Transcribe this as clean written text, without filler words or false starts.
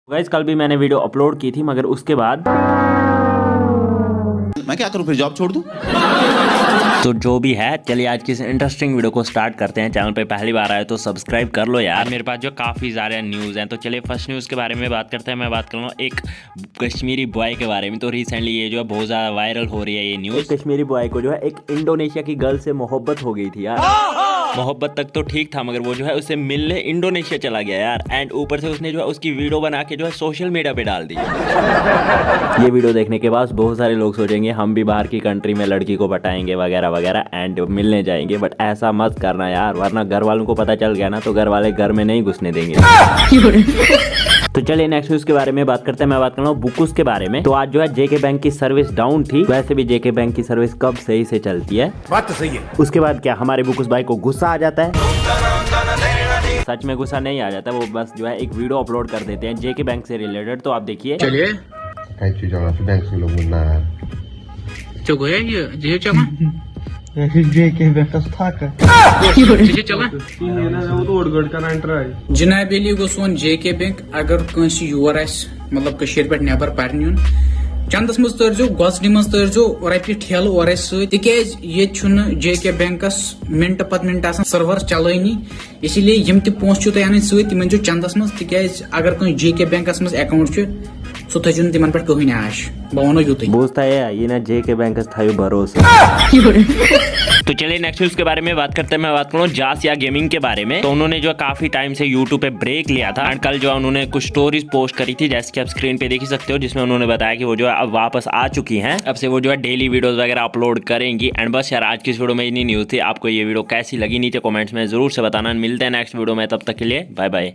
Guys कल भी मैंने वीडियो अपलोड की थी मगर उसके बाद मैं क्या करूं, फिर जॉब छोड़ दूं? तो जो भी है, चलिए आज की इस इंटरेस्टिंग वीडियो को स्टार्ट करते हैं। चैनल पे पहली बार आए तो सब्सक्राइब कर लो यार। मेरे पास जो काफ़ी सारे न्यूज़ हैं, तो चलिए फर्स्ट न्यूज़ के बारे में बात करते हैं। मैं बात कर रहा हूँ एक कश्मीरी बॉय के बारे में। तो रिसेंटली ये जो है बहुत ज़्यादा वायरल हो रही है ये न्यूज़। कश्मीरी बॉय को जो है एक इंडोनेशिया की गर्ल से मोहब्बत हो गई थी यार। मोहब्बत तक तो ठीक था मगर वो जो है उससे मिलने इंडोनेशिया चला गया यार। एंड ऊपर से उसने जो है उसकी वीडियो बना के जो है सोशल मीडिया पे डाल दी। ये वीडियो देखने के बाद बहुत सारे लोग सोचेंगे हम भी बाहर की कंट्री में लड़की को पटाएंगे वगैरह वगैरह एंड मिलने जाएंगे, बट ऐसा मत करना यार, वरना घर वालों को पता चल गया ना तो घर वाले घर में नहीं घुसने देंगे। तो चलिए नेक्स्ट न्यूज के बारे में बात करते हैं। मैं बात कर रहा हूँ बुकुस के बारे में। तो आज जो है जेके बैंक की सर्विस डाउन थी। वैसे भी जेके बैंक की सर्विस कब सही से चलती है, बात तो सही है। उसके बाद क्या हमारे बुकुस भाई को गुस्सा आ जाता है। सच में गुस्सा नहीं आ जाता, वो बस जो है एक वीडियो अपलोड कर देते हैं जेके बैंक से रिलेटेड। तो आप देखिए। चलिए बैंक से लोग मिलना है चलो ये जे चला जेके बैंक था जे चला जनाब यली गो सोन जेके बैंक अगर कंस योर आस मतलब कशीर पे नेबर पर नुन चंदस मज तरजो गसडी मज तरजो रपि ठेल और तिकेज ये जेके बैंकस मिनट पत मिनट आसान सर्वर चलानी, इसलिए यम त पोस तुम अन सो चंदस मज तिकेज अगर कहीं जेके बैंकस मज अकाउंट सो थो तिमन पे कहीं आश बह वो यूत बोझता है ये ना जेके बैंकस था भरोसा। तो चलिए नेक्स्ट न्यूज के बारे में बात करते हैं। मैं बात करूँ जासिया गेमिंग के बारे में। तो उन्होंने जो काफी टाइम से यूट्यूब पे ब्रेक लिया था एंड कल जो है उन्होंने कुछ स्टोरीज पोस्ट करी थी जैसे कि आप स्क्रीन पे देख ही सकते हो, जिसमें उन्होंने बताया कि वो जो है अब वापस आ चुकी हैं। अब से वो जो है डेली वीडियोस वगैरह अपलोड करेंगी। एंड बस यार आज की इस वीडियो में इतनी न्यूज थी। आपको ये वीडियो कैसी लगी नीचे कॉमेंट्स में जरूर से बताना। मिलते हैं नेक्स्ट वीडियो में, तब तक के लिए बाय बाय।